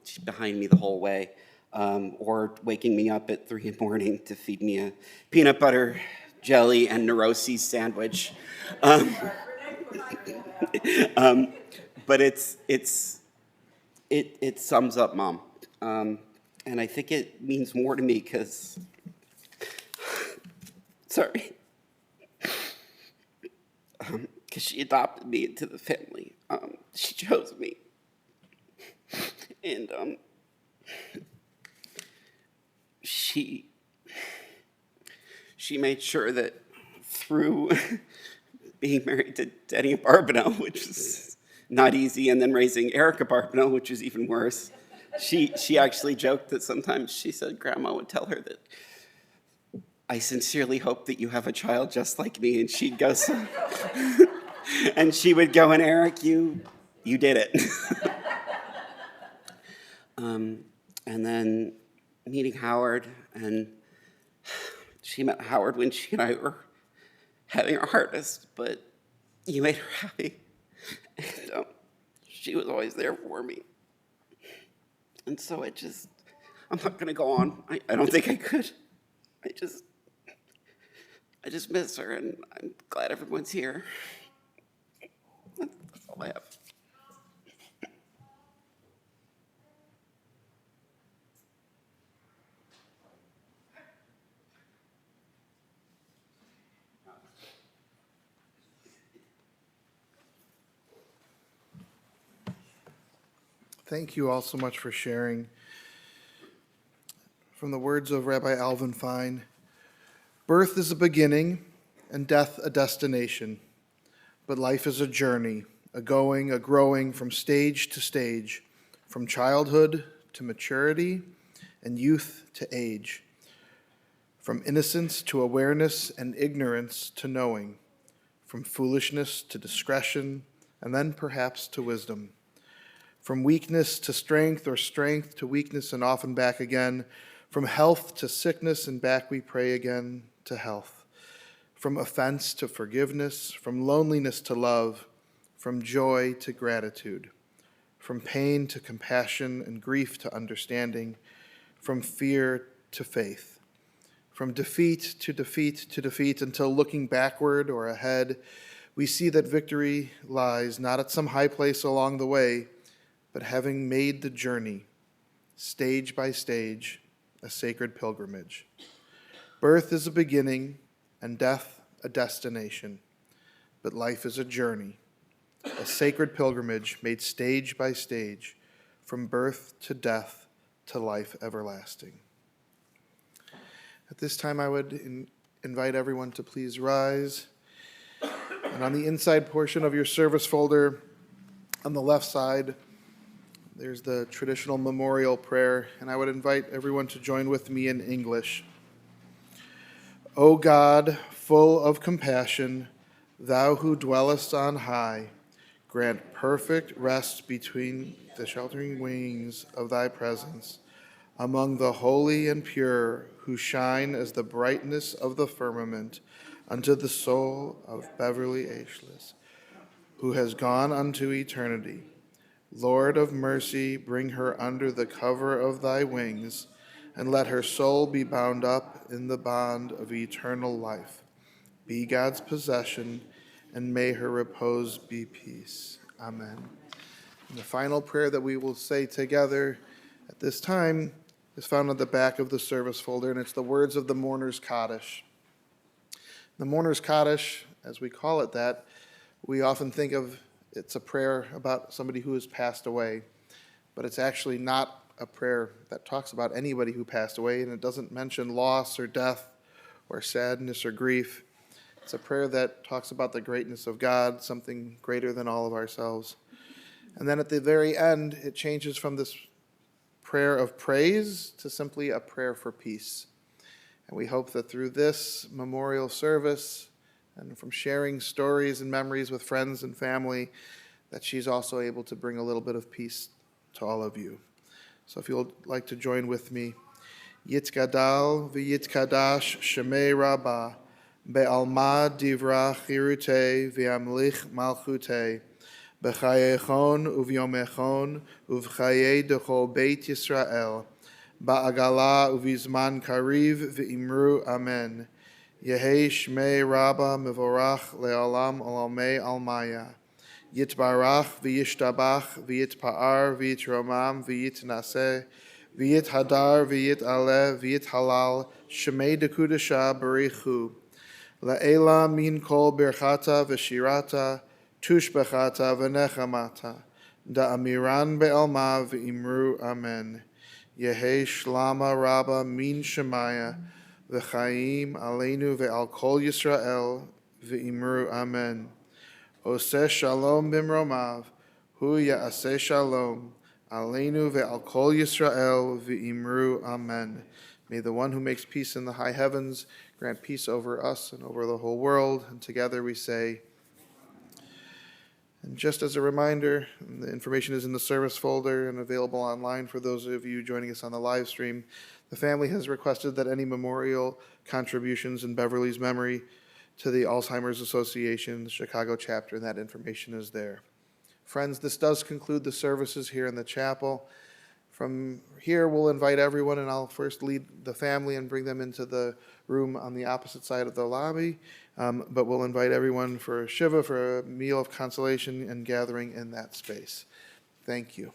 She's behind me the whole way. Or waking me up at 3 a.m. to feed me a peanut butter, jelly, and neuroses sandwich. But it sums up Mom. And I think it means more to me because, sorry, because she adopted me into the family. She chose me. And she made sure that through being married to Denny Barbineau, which is not easy, and then raising Erica Barbineau, which is even worse, she actually joked that sometimes she said Grandma would tell her that, I sincerely hope that you have a child just like me, and she'd go, and she would go, and Eric, you did it. And then meeting Howard, and she met Howard when she and I were having our hardest, but you made her happy. And she was always there for me. And so I'm not going to go on. I don't think I could. I just miss her, and I'm glad everyone's here. That's all I have. Thank you all so much for sharing. From the words of Rabbi Alvin Fine, birth is a beginning and death a destination, but life is a journey, a going, a growing from stage to stage, from childhood to maturity and youth to age, from innocence to awareness and ignorance to knowing, from foolishness to discretion, and then perhaps to wisdom. From weakness to strength, or strength to weakness, and often back again. From health to sickness, and back we pray again to health. from offense to forgiveness, from loneliness to love, from joy to gratitude, from pain to compassion and grief to understanding, from fear to faith, from defeat to defeat to defeat, until looking backward or ahead, we see that victory lies not at some high place along the way, but having made the journey, stage by stage, a sacred pilgrimage. Birth is a beginning and death a destination, but life is a journey, a sacred pilgrimage made stage by stage, from birth to death to life everlasting. At this time, I would invite everyone to please rise. And on the inside portion of your service folder, on the left side, there's the traditional memorial prayer, and I would invite everyone to join with me in English. O God, full of compassion, thou who dwellest on high, grant perfect rest between the sheltering wings of thy presence, among the holy and pure, who shine as the brightness of the firmament, unto the soul of Beverly A. Shless, who has gone unto eternity. Lord of mercy, bring her under the cover of thy wings, and let her soul be bound up in the bond of eternal life. Be God's possession, and may her repose be peace. Amen. And the final prayer that we will say together at this time is found at the back of the service folder, and it's the words of the Mourner's Kaddish. The Mourner's Kaddish, as we call it that, we often think of it's a prayer about somebody who has passed away, but it's actually not a prayer that talks about anybody who passed away, and it doesn't mention loss or death or sadness or grief. It's a prayer that talks about the greatness of God, something greater than all of ourselves. And then at the very end, it changes from this prayer of praise to simply a prayer for peace. And we hope that through this memorial service and from sharing stories and memories with friends and family, that she's also able to bring a little bit of peace to all of you. So if you'll like to join with me. Yitkadal v'yitkadash shemei rabbah, be'alma divra chirute v'amlich malchute, b'chayechon uv'yomechon uv'chaye dechol beit Yisrael, ba'agala uv'izman kariv v'imru amen. Yehei shmei rabbah mevorach le'olam olamei almaya. Yitbarach v'yishtabach v'yitpa'ar v'yitromam v'yitnaseh v'yithadar v'yitaleh v'yithalal shemei dekudasha barichu la'ela min kol birchata v'shirata tushbechata v'nechamata da'amiran be'alma v'imru amen. Yehei shlama rabba min shemaya v'chaim aleinu ve'al kol Yisrael v'imru amen. Oseh shalom bimromav, hu ya'aseh shalom, aleinu ve'al kol Yisrael v'imru amen. May the one who makes peace in the high heavens grant peace over us and over the whole world. And together we say, and just as a reminder, the information is in the service folder and available online for those of you joining us on the live stream. The family has requested that any memorial contributions in Beverly's memory to the Alzheimer's Association, the Chicago chapter, and that information is there. Friends, this does conclude the services here in the chapel. From here, we'll invite everyone, and I'll first lead the family and bring them into the room on the opposite side of the lobby. But we'll invite everyone for Shiva, for a meal of consolation and gathering in that space. Thank you.